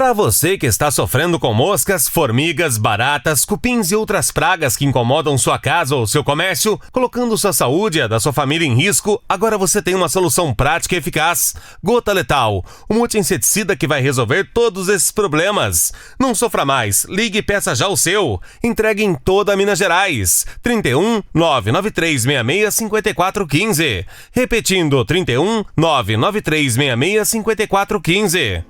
Para você que está sofrendo com moscas, formigas, baratas, cupins e outras pragas que incomodam sua casa ou seu comércio, colocando sua saúde e a da sua família em risco, agora você tem uma solução prática e eficaz. Gota Letal, um multi-inseticida que vai resolver todos esses problemas. Não sofra mais, ligue e peça já o seu. Entregue em toda Minas Gerais. 31 99366 5415. Repetindo, 31 99366 5415.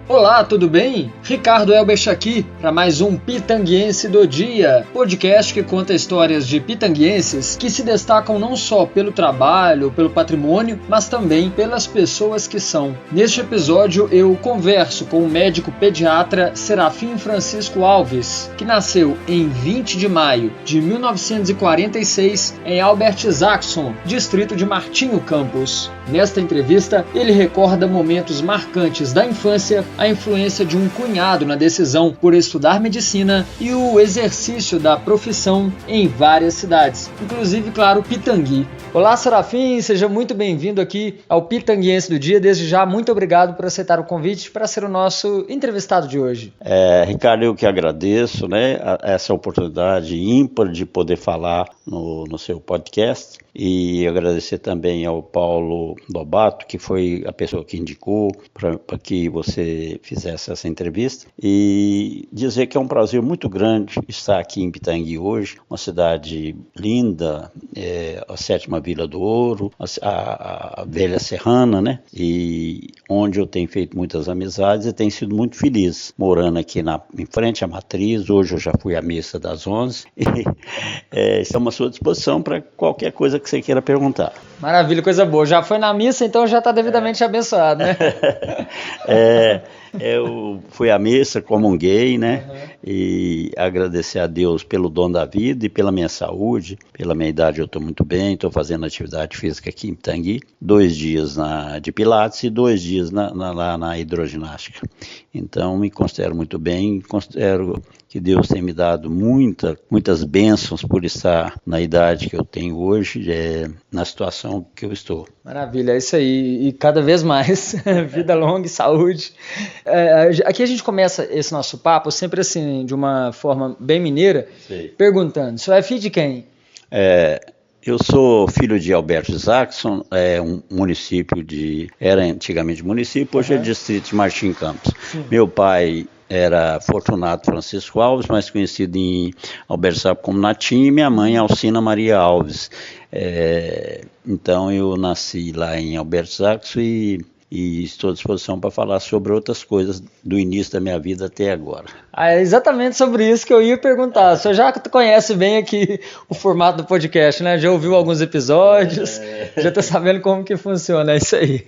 Olá, tudo bem? Ricardo Elbert aqui para mais um Pitanguiense do Dia, podcast que conta histórias de pitanguienses que se destacam não só pelo trabalho, pelo patrimônio, mas também pelas pessoas que são. Neste episódio eu converso com o médico pediatra Serafim Francisco Alves, que nasceu em 20 de maio de 1946 em Albert Isaacson, distrito de Martinho Campos. Nesta entrevista, ele recorda momentos marcantes da infância, a influência de um cunhado na decisão por estudar medicina e o exercício da profissão em várias cidades, inclusive, claro, Pitangui. Olá, Serafim, seja muito bem-vindo aqui ao Pitanguiense do Dia. Desde já, muito obrigado por aceitar o convite para ser o nosso entrevistado de hoje. Ricardo, eu que agradeço, essa oportunidade ímpar de poder falar no seu podcast, e agradecer também ao Paulo Lobato, que foi a pessoa que indicou para que você fizesse essa entrevista, e dizer que é um prazer muito grande estar aqui em Pitangui hoje, uma cidade linda, a sétima Vila do Ouro, a velha Serrana, e onde eu tenho feito muitas amizades e tenho sido muito feliz morando aqui em frente à Matriz. Hoje eu já fui à missa das 11 e estamos à sua disposição para qualquer coisa que você queira perguntar. Maravilha, coisa boa. Já foi na missa, então já está devidamente abençoado, né? Eu fui à missa, comunguei, e agradecer a Deus pelo dom da vida e pela minha saúde. Pela minha idade eu estou muito bem, estou fazendo atividade física aqui em Pitangui, 2 dias de Pilates e 2 dias lá na hidroginástica. Então me considero muito bem, considero que Deus tem me dado muitas bênçãos por estar na idade que eu tenho hoje, na situação que eu estou. Maravilha, é isso aí, e cada vez mais, vida longa e saúde. Aqui a gente começa esse nosso papo sempre assim, de uma forma bem mineira, perguntando, o senhor é filho de quem? Eu sou filho de Albert Isaacson, um município era antigamente município, hoje é distrito de Martim Campos. Sim. Meu pai era Fortunato Francisco Alves, mais conhecido em Albert Isaacson como Natinho, e minha mãe Alcina Maria Alves. Então eu nasci lá em Albert Isaacson e estou à disposição para falar sobre outras coisas do início da minha vida até agora. É exatamente sobre isso que eu ia perguntar. O senhor já conhece bem aqui o formato do podcast, né? Já ouviu alguns episódios, já está sabendo como que funciona, é isso aí.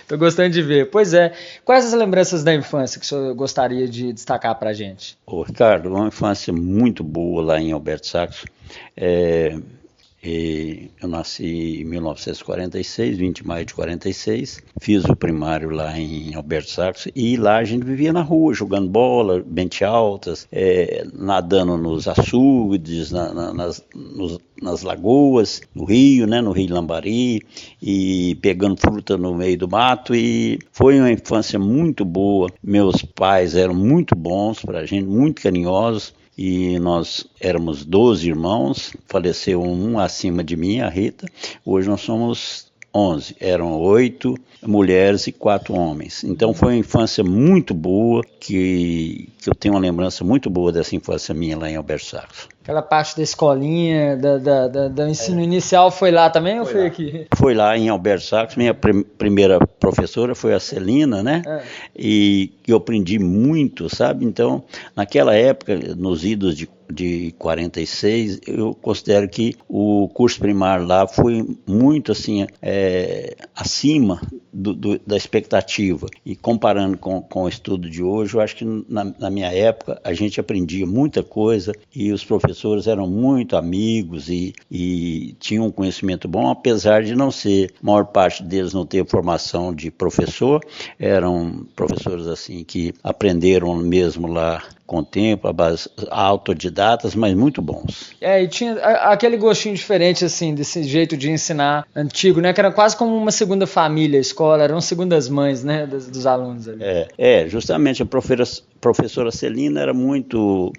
Estou gostando de ver. Pois é. Quais as lembranças da infância que o senhor gostaria de destacar para a gente? Ricardo, uma infância muito boa lá em Albert Isaacson. Eu nasci em 1946, 20 de maio de 46, fiz o primário lá em Albert Isaacson, e lá a gente vivia na rua, jogando bola, bente altas, nadando nos açudes, nas lagoas, no Rio Lambari, e pegando fruta no meio do mato, e foi uma infância muito boa. Meus pais eram muito bons para a gente, muito carinhosos, e nós éramos 12 irmãos, faleceu um acima de mim, a Rita. Hoje nós somos 11, eram 8 mulheres e 4 homens. Então foi uma infância muito boa, que eu tenho uma lembrança muito boa dessa infância minha lá em Albert Isaacson. Aquela parte da escolinha, do ensino inicial foi lá também ou foi aqui? Foi lá em Albert Isaacson. Minha primeira professora foi a Celina, E eu aprendi muito, sabe? Então, naquela época, nos idos de 46, eu considero que o curso primário lá foi muito assim, acima da expectativa. E comparando com o estudo de hoje, eu acho que na minha época a gente aprendia muita coisa e os professores professores eram muito amigos e tinham um conhecimento bom, apesar de não ser, a maior parte deles não ter formação de professor, eram professores assim que aprenderam mesmo lá com o tempo, autodidatas, mas muito bons. E tinha aquele gostinho diferente, assim, desse jeito de ensinar antigo, né? Que era quase como uma segunda família, a escola, eram segundas mães, né? Dos alunos ali. Justamente a professora Celina era muito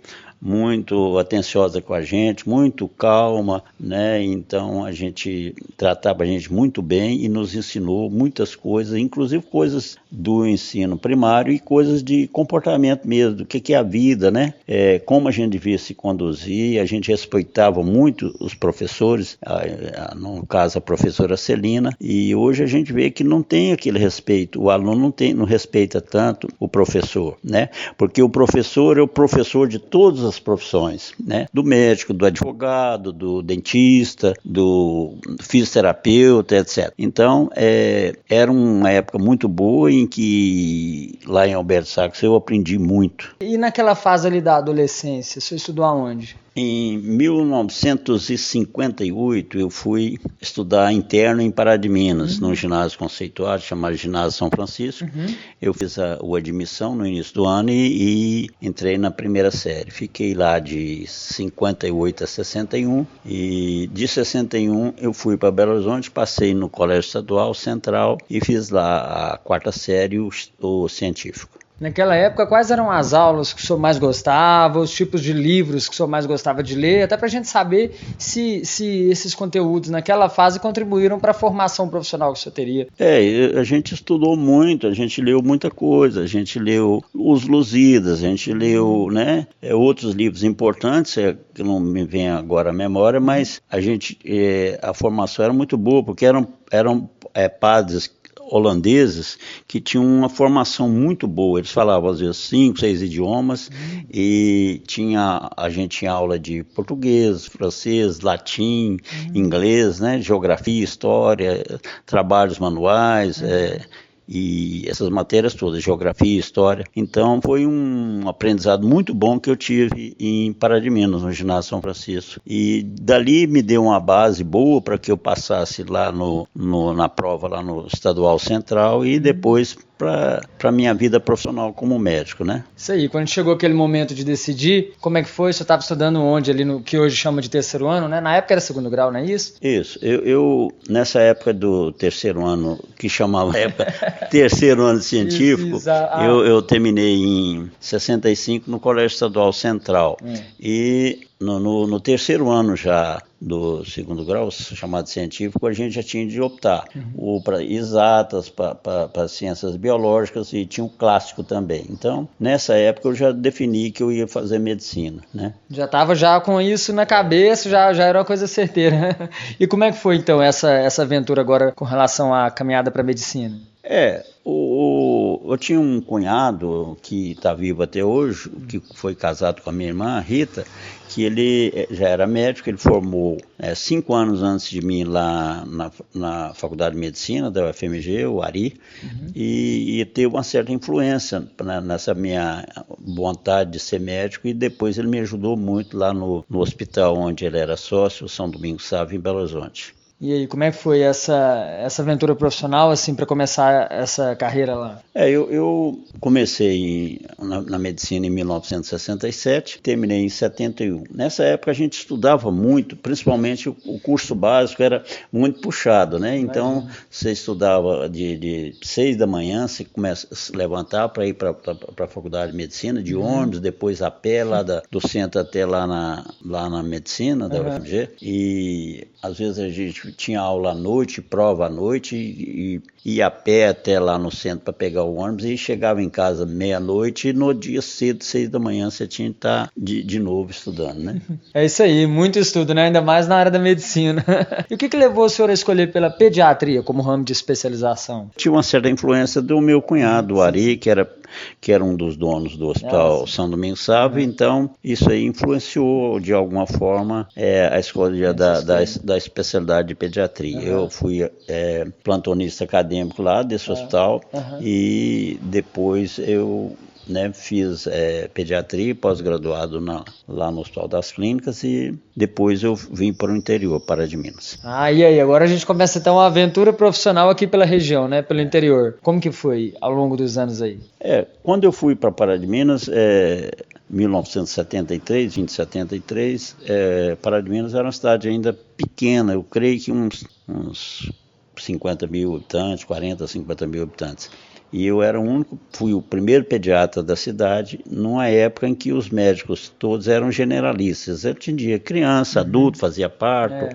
atenciosa com a gente, muito calma, né? Então a gente tratava a gente muito bem e nos ensinou muitas coisas, inclusive coisas do ensino primário e coisas de comportamento mesmo, do que é a vida, né? Como a gente devia se conduzir, a gente respeitava muito os professores, no caso a professora Celina, e hoje a gente vê que não tem aquele respeito, o aluno não respeita tanto o professor, né? Porque o professor é o professor de todas as profissões, né? Do médico, do advogado, do dentista, do fisioterapeuta, etc. Então, era uma época muito boa em que lá em Alberto Sacks eu aprendi muito. E naquela fase ali da adolescência, você estudou aonde? Em 1958 eu fui estudar interno em Pará de Minas, num ginásio conceituado chamado Ginásio São Francisco. Eu fiz a admissão no início do ano e entrei na primeira série. Fiquei lá de 58 a 61 e de 61 eu fui para Belo Horizonte, passei no Colégio Estadual Central e fiz lá a quarta série, o científico. Naquela época, quais eram as aulas que o senhor mais gostava, os tipos de livros que o senhor mais gostava de ler, até para a gente saber se esses conteúdos naquela fase contribuíram para a formação profissional que o senhor teria? A gente estudou muito, a gente leu muita coisa, a gente leu os Lusíadas, a gente leu, né, outros livros importantes, que não me vem agora à memória, mas a formação era muito boa, porque eram padres holandeses que tinham uma formação muito boa, eles falavam às vezes 5, 6 idiomas e a gente tinha aula de português, francês, latim, inglês, né, geografia, história, trabalhos manuais, e essas matérias todas, geografia, história. Então foi um aprendizado muito bom que eu tive em Pará de Minas, no Ginásio São Francisco. E dali me deu uma base boa para que eu passasse lá na prova, lá no Estadual Central e depois para a minha vida profissional como médico, né? Isso aí, quando chegou aquele momento de decidir, como é que foi? Você estava estudando onde, ali no que hoje chama de terceiro ano, né? Na época era segundo grau, não é isso? Isso, eu nessa época do terceiro ano, que chamava terceiro ano científico, eu terminei em 65 no Colégio Estadual Central. E no terceiro ano já do segundo grau, chamado científico, a gente já tinha de optar para exatas, para ciências biológicas e tinha um clássico também. Então, nessa época eu já defini que eu ia fazer medicina, né? Já estava já com isso na cabeça, já era uma coisa certeira. E como é que foi então essa aventura agora com relação à caminhada para a medicina? Eu tinha um cunhado que está vivo até hoje, que foi casado com a minha irmã, Rita, que ele já era médico, ele formou 5 anos antes de mim lá na Faculdade de Medicina da UFMG, o Ari, e teve uma certa influência nessa minha vontade de ser médico, e depois ele me ajudou muito lá no hospital onde ele era sócio, São Domingos Sávio, em Belo Horizonte. E aí, como é que foi essa aventura profissional, assim, para começar essa carreira lá? Eu comecei na medicina em 1967, terminei em 71. Nessa época a gente estudava muito, principalmente o curso básico era muito puxado, né? Então, você estudava de 6 da manhã, você começa a se levantar para ir para a faculdade de medicina, de ônibus, depois a pé, lá do centro até lá na medicina da UFMG, e às vezes a gente tinha aula à noite, prova à noite, e ia a pé até lá no centro para pegar o ônibus e chegava em casa meia-noite, e no dia cedo, 6 da manhã, você tinha que estar de novo estudando, né? É isso aí, muito estudo, né? Ainda mais na área da medicina. E o que levou o senhor a escolher pela pediatria como ramo de especialização? Tinha uma certa influência do meu cunhado, o Ari, que era um dos donos do Hospital São Domingos Sávio, então isso aí influenciou de alguma forma a escolha da especialidade de pediatria. Eu fui plantonista acadêmico lá desse hospital e depois eu né, fiz pediatria, pós-graduado lá no Hospital das Clínicas e depois eu vim para o interior, Pará de Minas. E aí, agora a gente começa então uma aventura profissional aqui pela região, né, pelo interior. Como que foi ao longo dos anos aí? Quando eu fui para Pará de Minas, 1973, 1973, Pará de Minas era uma cidade ainda pequena, eu creio que uns 50 mil habitantes, 40, 50 mil habitantes. E eu fui o primeiro pediatra da cidade, numa época em que os médicos todos eram generalistas. Eu atendia criança, adulto, fazia parto,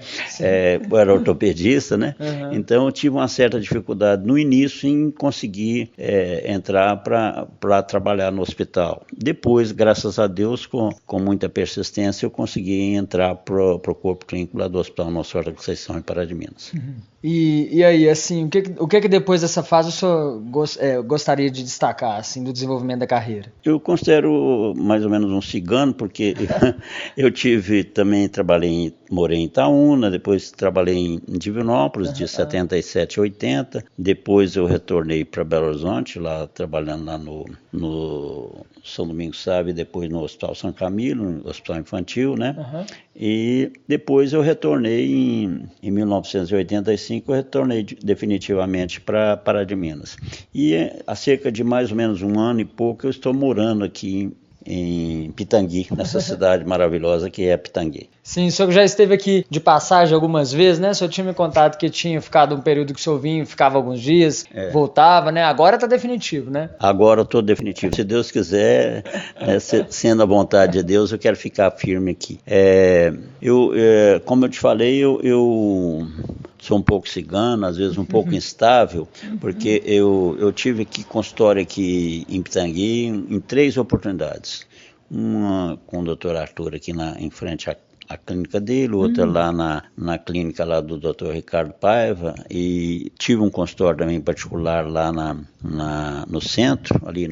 eu era ortopedista, né? Uhum. Então eu tive uma certa dificuldade no início em conseguir entrar para trabalhar no hospital. Depois, graças a Deus, com muita persistência, eu consegui entrar para o corpo clínico lá do Hospital Nossa Senhora da Conceição, em Pará de Minas. Uhum. E aí, assim, o que depois dessa fase o senhor gostaria de destacar, assim, do desenvolvimento da carreira? Eu considero mais ou menos um cigano, porque eu morei em Itaúna, depois trabalhei em Divinópolis, de 77 a 80, depois eu retornei para Belo Horizonte, lá trabalhando lá no São Domingos Sávio, depois no Hospital São Camilo, no Hospital Infantil, né? Uhum. E depois eu retornei em 1985, eu retornei definitivamente para Pará de Minas. E há cerca de mais ou menos um ano e pouco eu estou morando aqui em Pitangui, nessa cidade maravilhosa que é Pitangui. Sim, o senhor já esteve aqui de passagem algumas vezes, né? O senhor tinha me contado que tinha ficado um período que o senhor vinha, ficava alguns dias, voltava, né? Agora está definitivo, né? Agora eu estou definitivo. Se Deus quiser, sendo a vontade de Deus, eu quero ficar firme aqui. Como eu te falei, eu sou um pouco cigano, às vezes um pouco instável, porque eu tive consultório aqui em Pitangui em 3 oportunidades. Uma com o Dr. Arthur aqui em frente à clínica dele, outra lá na clínica lá do Dr. Ricardo Paiva, e tive um consultório também particular lá no centro, ali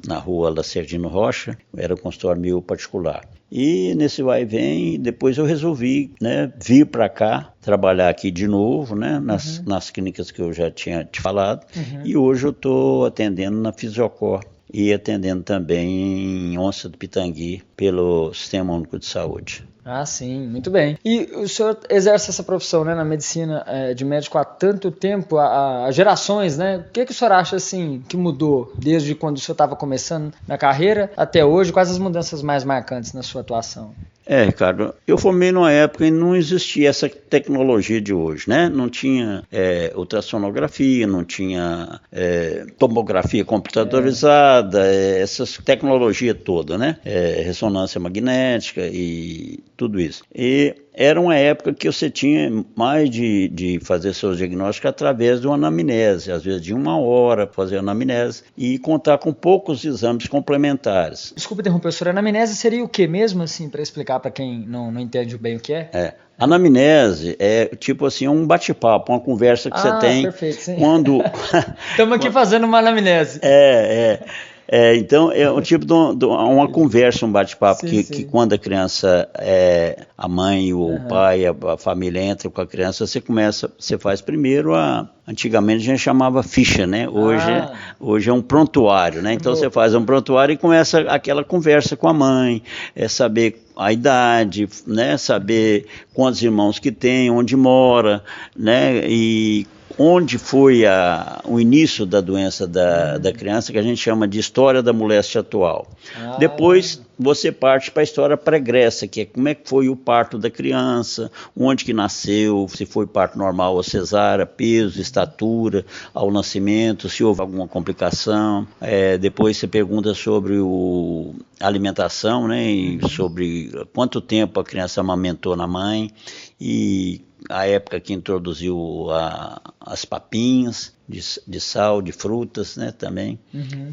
na rua Lacerdino Rocha, era um consultório meu particular. E nesse vai e vem, depois eu resolvi, né, vir para cá, trabalhar aqui de novo, né, nas clínicas que eu já tinha te falado, e hoje eu estou atendendo na Fisiocor e atendendo também em Onça do Pitangui pelo Sistema Único de Saúde. Ah, sim, muito bem. E o senhor exerce essa profissão, né, na medicina de médico há tanto tempo, há gerações, né? O que o senhor acha, assim, que mudou desde quando o senhor estava começando na carreira até hoje? Quais as mudanças mais marcantes na sua atuação? Ricardo, eu formei numa época em que não existia essa tecnologia de hoje, né? Não tinha ultrassonografia, não tinha tomografia computadorizada, essas tecnologias todas, né? Ressonância magnética e tudo isso. E era uma época que você tinha mais de fazer seus diagnósticos através de uma anamnese, às vezes de 1 hora fazer anamnese e contar com poucos exames complementares. Desculpa interromper, senhor, a anamnese seria o que mesmo, assim, para explicar para quem não entende bem o que é? Anamnese é tipo assim, um bate-papo, uma conversa que você tem. Perfeito, sim. Quando estamos aqui fazendo uma anamnese. Então é um tipo de uma conversa, um bate-papo que quando a criança, a mãe ou o pai, a família entra com a criança, você faz primeiro antigamente a gente chamava ficha, né? Hoje é um prontuário, né? Então você faz um prontuário e começa aquela conversa com a mãe, saber a idade, né? Saber quantos irmãos que tem, onde mora, né? E onde foi o início da doença da criança, que a gente chama de história da moléstia atual. Depois você parte para a história pregressa, que é como é que foi o parto da criança, onde que nasceu, se foi parto normal ou cesárea, peso, estatura ao nascimento, se houve alguma complicação. Depois você pergunta sobre a alimentação, né, e sobre quanto tempo a criança amamentou na mãe, e a época que introduziu as papinhas de sal, de frutas, né, também.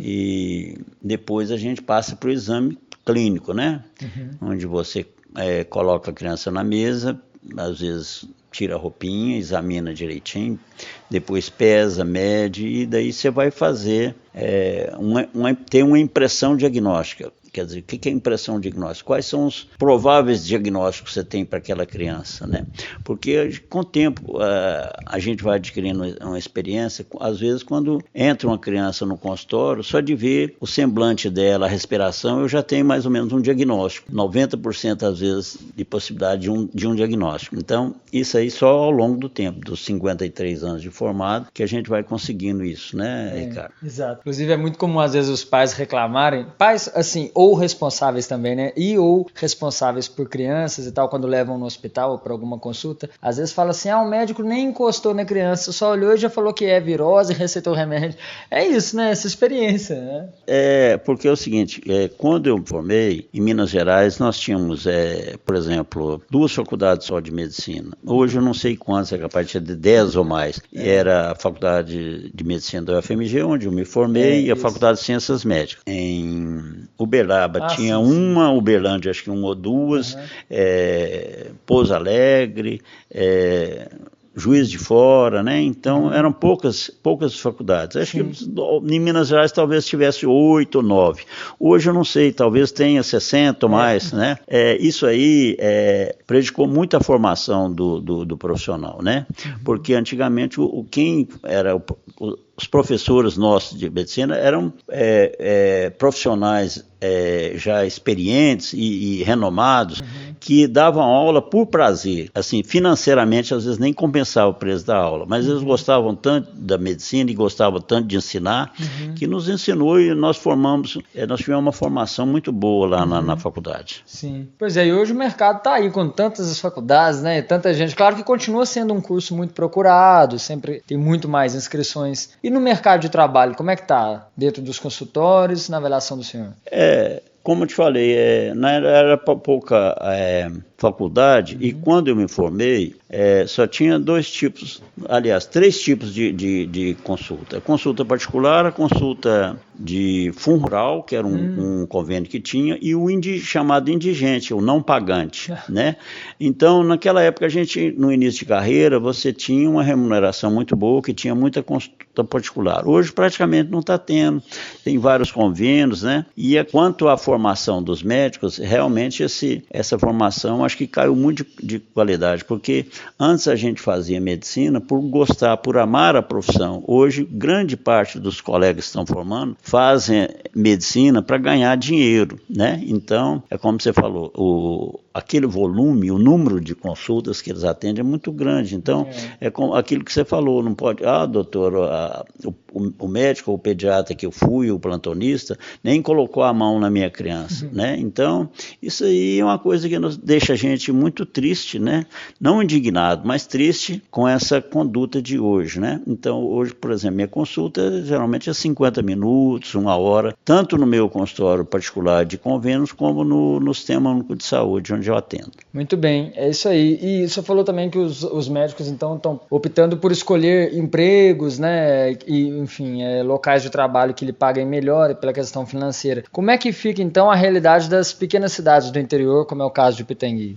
E depois a gente passa para o exame clínico, né, onde você coloca a criança na mesa, às vezes tira a roupinha, examina direitinho, depois pesa, mede, e daí você vai fazer, tem uma impressão diagnóstica. Quer dizer, o que é impressão diagnóstica? Quais são os prováveis diagnósticos que você tem para aquela criança, né? Porque com o tempo a gente vai adquirindo uma experiência, às vezes quando entra uma criança no consultório, só de ver o semblante dela, a respiração, eu já tenho mais ou menos um diagnóstico, 90% às vezes de possibilidade de um diagnóstico. Então, isso aí só ao longo do tempo, dos 53 anos de formado, que a gente vai conseguindo isso, né, Ricardo? Exato. Inclusive é muito comum às vezes os pais reclamarem, pais assim, ou responsáveis também, né, ou responsáveis por crianças e tal, quando levam no hospital ou para alguma consulta, às vezes fala assim, o médico nem encostou na criança, só olhou e já falou que é virose, receitou remédio. É isso, né, essa experiência, né? Porque é o seguinte, quando eu me formei, em Minas Gerais, nós tínhamos, por exemplo, 2 faculdades só de medicina. Hoje eu não sei quantas, é capaz de ter 10 ou mais. Era a faculdade de medicina da UFMG, onde eu me formei, e a faculdade de ciências médicas. Em Uberaba tinha uma, Uberlândia acho que 1 ou 2, Pouso Alegre, Juiz de Fora, né? Então eram poucas faculdades. Acho que em Minas Gerais talvez tivesse 8 ou 9. Hoje eu não sei, talvez tenha 60 ou mais, né? Isso aí prejudicou muito a formação do profissional, né? Porque antigamente quem era os professores nossos de medicina eram profissionais já experientes e renomados, que davam aula por prazer, assim, financeiramente às vezes nem compensava o preço da aula, mas eles gostavam tanto da medicina e gostavam tanto de ensinar, que nos ensinou e nós tivemos uma formação muito boa lá na faculdade. Sim. Pois é, e hoje o mercado está aí com tantas faculdades, né, e tanta gente, claro que continua sendo um curso muito procurado, sempre tem muito mais inscrições. E no mercado de trabalho, como é que está? Dentro dos consultórios, na avaliação do senhor? Como eu te falei, era pouca faculdade, e quando eu me formei, só tinha 3 tipos de consulta. A consulta particular, a consulta de fundo rural, que era um convênio que tinha, e o chamado indigente, o não pagante, né? Então, naquela época, no início de carreira, você tinha uma remuneração muito boa, que tinha muita consulta particular. Hoje, praticamente não está tendo, tem vários convênios, né? E quanto à formação dos médicos, realmente essa formação acho que caiu muito de qualidade, porque antes a gente fazia medicina por gostar, por amar a profissão. Hoje, grande parte dos colegas que estão formando fazem medicina para ganhar dinheiro, né? Então, é como você falou, aquele volume, o número de consultas que eles atendem é muito grande. Então, é como aquilo que você falou, não pode, doutor, o médico ou o pediatra que eu fui, o plantonista, nem colocou a mão na minha criança, né? Então, isso aí é uma coisa que deixa a gente muito triste, né? Não indignado, mas triste com essa conduta de hoje, né? Então, hoje, por exemplo, minha consulta geralmente é 50 minutos, 1 hora, tanto no meu consultório particular de convênios, como no Sistema Único de Saúde, onde eu atendo. Muito bem, é isso aí. E você falou também que os médicos, então, estão optando por escolher empregos, né? E, enfim, locais de trabalho que lhe paguem melhor pela questão financeira. Como é que fica, então, a realidade das pequenas cidades do interior, como é o caso de Pitangui?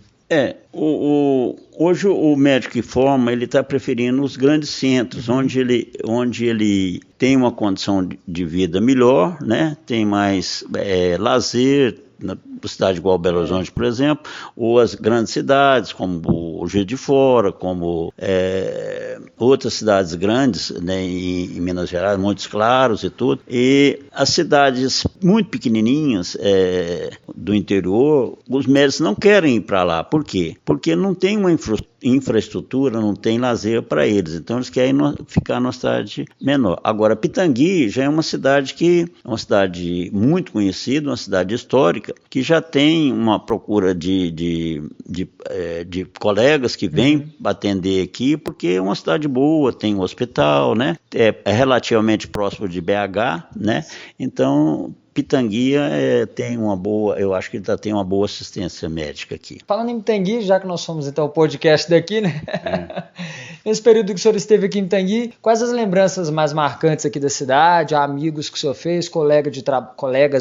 Hoje o médico que forma, ele está preferindo os grandes centros, onde ele tem uma condição de vida melhor, né? Tem mais lazer, na cidade igual Belo Horizonte, por exemplo, ou as grandes cidades, como o Juiz de Fora, como outras cidades grandes, né, em Minas Gerais, Montes Claros e tudo. E as cidades muito pequenininhas do interior, os médicos não querem ir para lá. Por quê? Porque não tem uma infraestrutura, não tem lazer para eles. Então eles querem ficar numa cidade menor. Agora, Pitangui já é uma cidade muito conhecida, uma cidade histórica, que já tem uma procura de colegas que vêm atender aqui, porque é uma cidade boa, tem um hospital, né? É relativamente próximo de BH, né? Então, Pitangui tem uma boa, eu acho que ele tem uma boa assistência médica aqui. Falando em Pitangui, já que nós somos então o podcast daqui, né? Nesse período que o senhor esteve aqui em Pitangui, quais as lembranças mais marcantes aqui da cidade, amigos que o senhor fez, colegas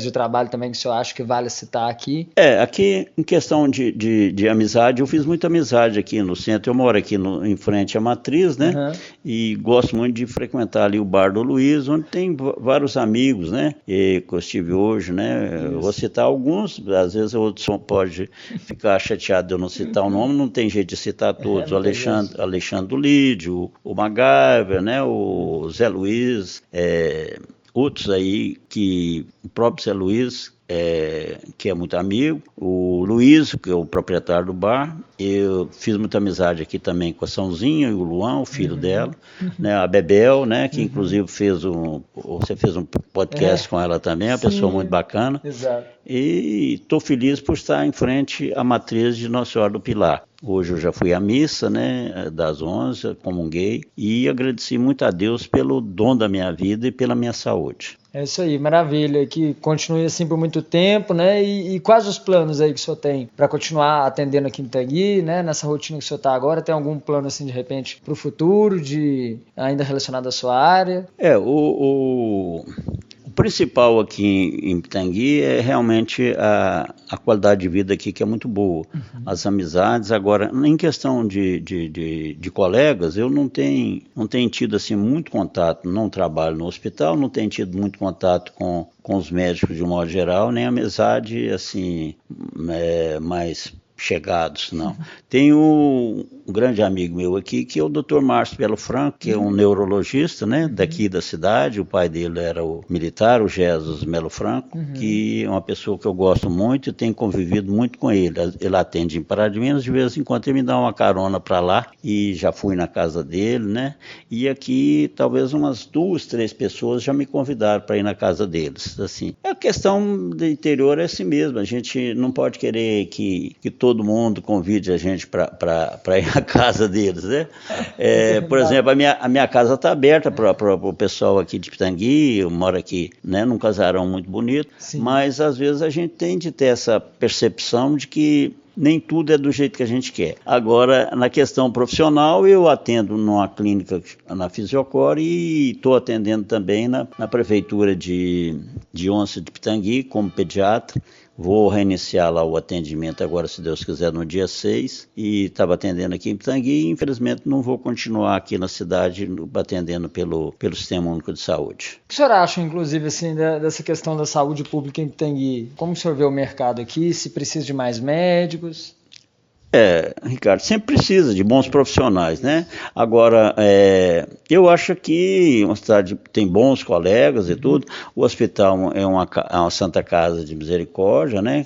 de trabalho também que o senhor acha que vale citar aqui? Aqui em questão de amizade, eu fiz muita amizade aqui no centro, eu moro aqui em frente à Matriz, né? E gosto muito de frequentar ali o Bar do Luiz, onde tem vários amigos, né? Que eu estive vive hoje, né? Eu vou citar alguns, às vezes o Hudson pode ficar chateado de eu não citar o nome, não tem jeito de citar todos. O Alexandre do Lídio, o MacGyver, né? O Zé Luiz, outros aí que o próprio Zé Luiz, que é muito amigo, o Luiz, que é o proprietário do bar. Eu fiz muita amizade aqui também com a Sãozinha e o Luan, o filho dela, né, a Bebel, né, que inclusive você fez um podcast com ela também, uma pessoa muito bacana. Exato. E estou feliz por estar em frente à matriz de Nossa Senhora do Pilar. Hoje eu já fui à missa, né, das 11, comunguei, e agradeci muito a Deus pelo dom da minha vida e pela minha saúde. É isso aí, maravilha, que continue assim por muito tempo, né, e quais os planos aí que o senhor tem para continuar atendendo aqui em Itagui, né, nessa rotina que o senhor está agora, tem algum plano assim de repente para o futuro, ainda relacionado à sua área? O principal aqui em Pitangui é realmente a qualidade de vida aqui, que é muito boa. As amizades. Agora, em questão de colegas, eu não tenho tido assim muito contato, não trabalho no hospital, não tenho tido muito contato com os médicos de um modo geral, nem amizade assim, mais chegados, não. Tenho um grande amigo meu aqui, que é o Dr. Márcio Belo Franco, que é um neurologista, né, daqui da cidade. O pai dele era o militar, o Jesus Melo Franco, que é uma pessoa que eu gosto muito e tenho convivido muito com ele. Ele atende em Pará de Minas, de vez em quando ele me dá uma carona para lá, e já fui na casa dele, né, e aqui talvez umas 2, 3 pessoas já me convidaram para ir na casa deles, assim. A questão do interior é assim mesmo, a gente não pode querer que todo mundo convide a gente para ir à casa deles, né? Por exemplo, a minha casa está aberta para o pessoal aqui de Pitangui. Eu moro aqui, né, num casarão muito bonito. Sim. Mas às vezes a gente tem de ter essa percepção de que nem tudo é do jeito que a gente quer. Agora, na questão profissional, eu atendo numa clínica na Fisiocor e estou atendendo também na prefeitura de Onça de Pitangui como pediatra. Vou reiniciar lá o atendimento agora, se Deus quiser, no dia 6, e estava atendendo aqui em Pitangui, e infelizmente não vou continuar aqui na cidade atendendo pelo Sistema Único de Saúde. O que o senhor acha, inclusive, assim, dessa questão da saúde pública em Pitangui? Como o senhor vê o mercado aqui? Se precisa de mais médicos? Ricardo, sempre precisa de bons profissionais, né? Agora, eu acho que uma cidade tem bons colegas e tudo. O hospital é uma Santa Casa de Misericórdia, né?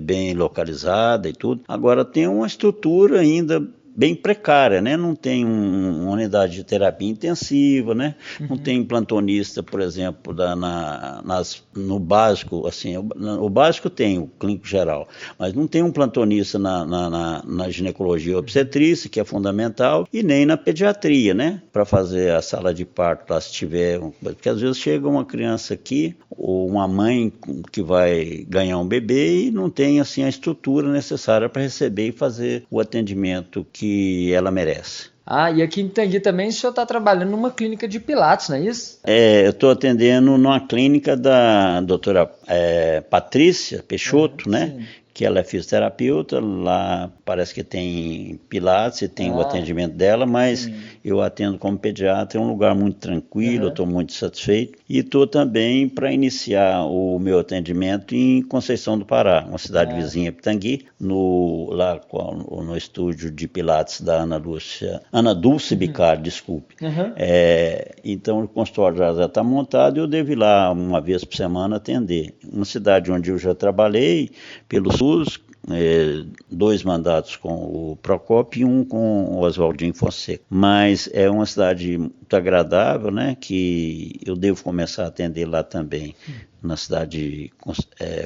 Bem localizada e tudo. Agora, tem uma estrutura ainda bem precária, né? Não tem uma unidade de terapia intensiva, né? Não tem plantonista, por exemplo, no básico, assim, o básico tem, o clínico geral, mas não tem um plantonista na ginecologia obstetrícia, que é fundamental, e nem na pediatria, né? Para fazer a sala de parto lá, se tiver, porque às vezes chega uma criança aqui, ou uma mãe que vai ganhar um bebê e não tem, assim, a estrutura necessária para receber e fazer o atendimento que ela merece. E aqui em Pitangui também o senhor está trabalhando numa clínica de Pilates, não é isso? Eu estou atendendo numa clínica da doutora Patrícia Peixoto, né? Sim. Que ela é fisioterapeuta, lá parece que tem Pilates e tem o atendimento dela, mas eu atendo como pediatra, é um lugar muito tranquilo, eu estou muito satisfeito. E estou também para iniciar o meu atendimento em Conceição do Pará, uma cidade vizinha, Pitangui, lá no estúdio de Pilates da Ana Dulce Bicard, desculpe. Então o consultório já está montado e eu devo ir lá uma vez por semana atender. Uma cidade onde eu já trabalhei pelo SUS, 2 mandatos com o Procópio e 1 com o Oswaldinho Fonseca. Mas é uma cidade muito agradável, né, que eu devo começar a atender lá também, na cidade de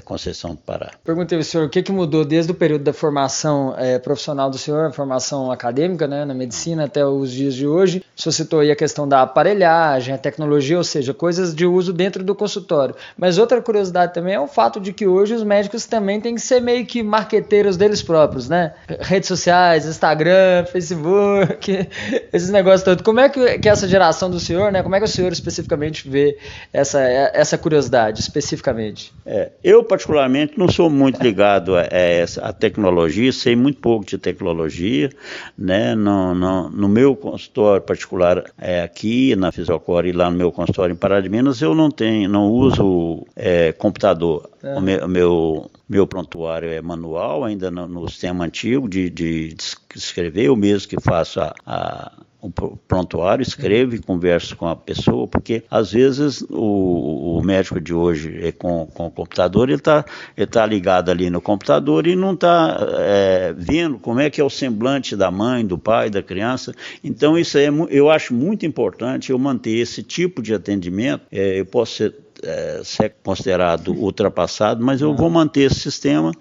Conceição do Pará. Perguntei ao senhor o que mudou desde o período da formação profissional do senhor, a formação acadêmica, né, na medicina, até os dias de hoje. O senhor citou aí a questão da aparelhagem, a tecnologia, ou seja, coisas de uso dentro do consultório. Mas outra curiosidade também é o fato de que hoje os médicos também têm que ser meio que marqueteiros deles próprios, né? Redes sociais, Instagram, Facebook, esses negócios todos. Como é que essa geração do senhor, né? Como é que o senhor especificamente vê essa curiosidade? especificamente? Eu particularmente não sou muito ligado a tecnologia, sei muito pouco de tecnologia, né? No meu consultório particular aqui na Fisiocor e lá no meu consultório em Pará de Minas, eu não uso computador. O meu prontuário é manual, ainda no sistema antigo de escrever, eu mesmo que faço o prontuário, escrevo e converso com a pessoa, porque às vezes o médico de hoje com o computador, ele tá ligado ali no computador e não está vendo como é que é o semblante da mãe, do pai, da criança. Então isso eu acho muito importante eu manter esse tipo de atendimento. Eu posso ser considerado ultrapassado, mas eu vou manter esse sistema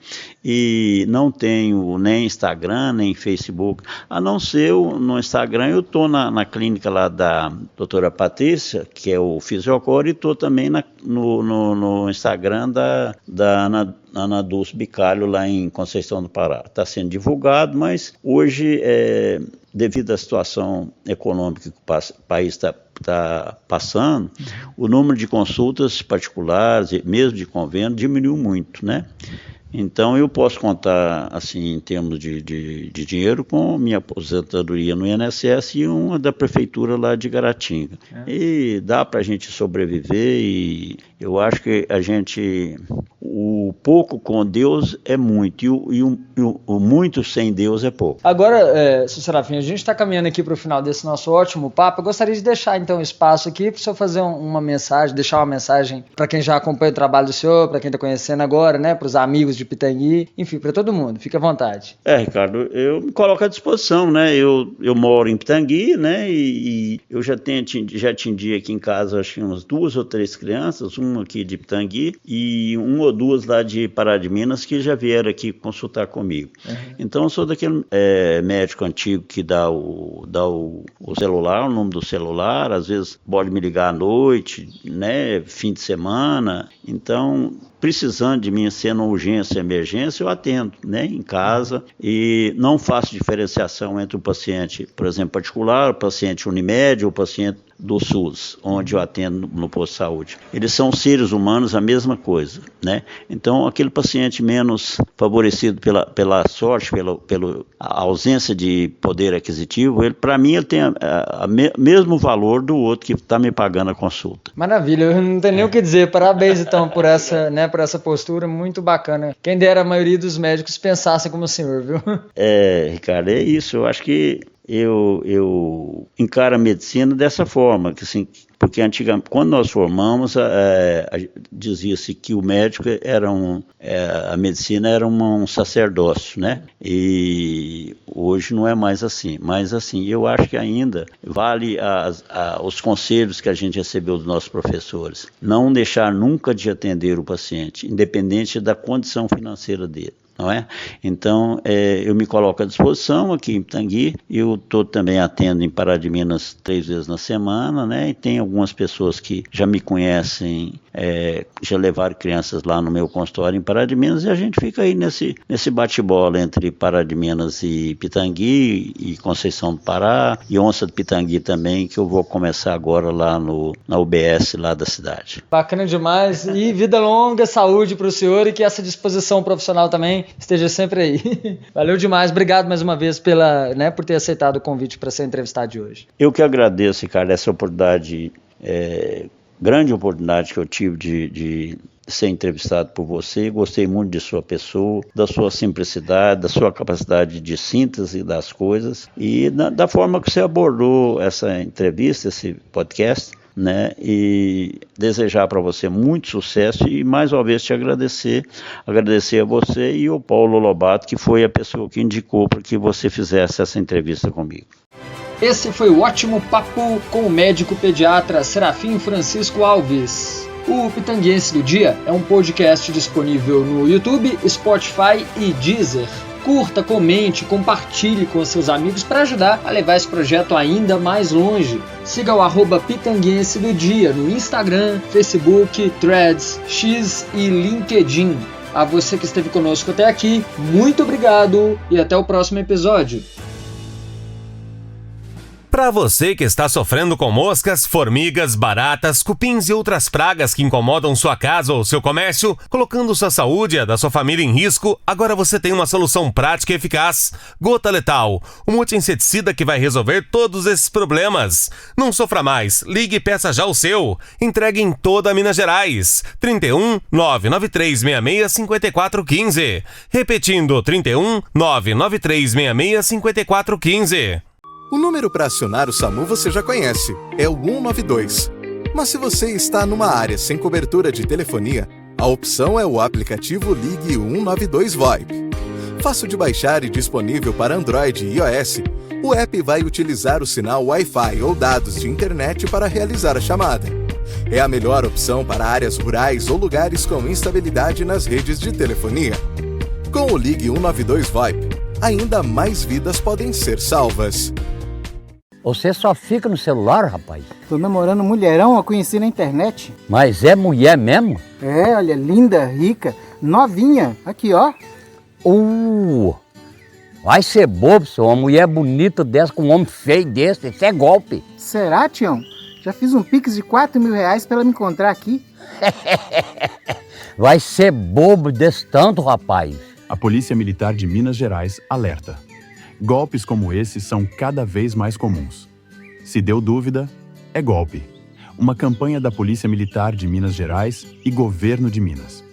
e não tenho nem Instagram, nem Facebook, a não ser no Instagram. Eu estou na clínica lá da doutora Patrícia, que é o Fisiocor, e estou também no Instagram da Ana Dulce Bicalho, lá em Conceição do Pará. Está sendo divulgado, mas hoje, devido à situação econômica que o país está passando, o número de consultas particulares, mesmo de convênio, diminuiu muito, né? Então eu posso contar, assim, em termos de dinheiro, com minha aposentadoria no INSS e uma da prefeitura lá de Garatinga. E dá para a gente sobreviver, e eu acho que o pouco com Deus é muito, e o muito sem Deus é pouco. Agora, Sr. Serafim, a gente está caminhando aqui para o final desse nosso ótimo papo. Eu gostaria de deixar então espaço aqui para o senhor fazer deixar uma mensagem para quem já acompanha o trabalho do senhor, para quem está conhecendo agora, né, para os amigos de Pitangui, enfim, para todo mundo. Fique à vontade. Ricardo, eu me coloco à disposição, né? Eu moro em Pitangui, né? E eu já atendi aqui em casa, acho que umas 2 ou 3 crianças, uma aqui de Pitangui e 1 ou 2 lá de Pará de Minas, que já vieram aqui consultar comigo. Então eu sou daquele médico antigo que dá o celular, o nome do celular, às vezes pode me ligar à noite, né? Fim de semana. Então, precisando de mim, sendo urgência, emergência, eu atendo, né, em casa, e não faço diferenciação entre o paciente, por exemplo, particular, o paciente Unimed ou o paciente do SUS, onde eu atendo no posto de saúde. Eles são seres humanos, a mesma coisa, né? Então, aquele paciente menos favorecido pela sorte, pela ausência de poder aquisitivo, para mim, ele tem o mesmo valor do outro que está me pagando a consulta. Maravilha, eu não tenho nem o que dizer. Parabéns, então, por essa postura muito bacana. Quem dera a maioria dos médicos pensassem como o senhor, viu? Ricardo, é isso. Eu acho que eu encaro a medicina dessa forma, que assim, porque antigamente, quando nós formamos, dizia-se que o médico a medicina era um sacerdócio, né? E hoje não é mais assim. Mas assim, eu acho que ainda vale os conselhos que a gente recebeu dos nossos professores. Não deixar nunca de atender o paciente, independente da condição financeira dele. Não é? Então, eu me coloco à disposição aqui em Pitangui. Eu também atendo em Pará de Minas 3 vezes na semana, né? E tem algumas pessoas que já me conhecem, já levaram crianças lá no meu consultório em Pará de Minas, e a gente fica aí nesse bate-bola entre Pará de Minas e Pitangui e Conceição do Pará e Onça de Pitangui também, que eu vou começar agora lá na UBS lá da cidade. Bacana demais, e vida longa, saúde para o senhor, e que essa disposição profissional também esteja sempre aí. Valeu demais, obrigado mais uma vez por ter aceitado o convite para ser entrevistado de hoje. Eu que agradeço, Ricardo, essa oportunidade, grande oportunidade que eu tive de ser entrevistado por você. Gostei muito de sua pessoa, da sua simplicidade, da sua capacidade de síntese das coisas e da forma que você abordou essa entrevista, esse podcast, né? E desejar para você muito sucesso e mais uma vez te agradecer a você e o Paulo Lobato, que foi a pessoa que indicou para que você fizesse essa entrevista comigo. Esse foi o ótimo papo com o médico pediatra Serafim Francisco Alves. O Pitanguense do Dia é um podcast disponível no YouTube, Spotify e Deezer. Curta, comente, compartilhe com seus amigos para ajudar a levar esse projeto ainda mais longe. Siga o @Pitanguense do Dia no Instagram, Facebook, Threads, X e LinkedIn. A você que esteve conosco até aqui, muito obrigado e até o próximo episódio. Para você que está sofrendo com moscas, formigas, baratas, cupins e outras pragas que incomodam sua casa ou seu comércio, colocando sua saúde e a da sua família em risco, agora você tem uma solução prática e eficaz. Gota Letal, um multi-inseticida que vai resolver todos esses problemas. Não sofra mais, ligue e peça já o seu. Entregue em toda Minas Gerais. 31 99366 5415. Repetindo, 31 99366 5415. O número para acionar o SAMU você já conhece, é o 192. Mas se você está numa área sem cobertura de telefonia, a opção é o aplicativo Ligue 192 VoIP. Fácil de baixar e disponível para Android e iOS, o app vai utilizar o sinal Wi-Fi ou dados de internet para realizar a chamada. É a melhor opção para áreas rurais ou lugares com instabilidade nas redes de telefonia. Com o Ligue 192 VoIP, ainda mais vidas podem ser salvas. Você só fica no celular, rapaz? Tô namorando um mulherão, eu conheci na internet. Mas é mulher mesmo? É, olha, linda, rica, novinha. Aqui, ó. Vai ser bobo, senhor. Uma mulher bonita dessa com um homem feio desse. Isso é golpe. Será, Tião? Já fiz um pix de R$4.000 pra ela me encontrar aqui. Vai ser bobo desse tanto, rapaz. A Polícia Militar de Minas Gerais alerta. Golpes como esse são cada vez mais comuns. Se deu dúvida, é golpe. Uma campanha da Polícia Militar de Minas Gerais e Governo de Minas.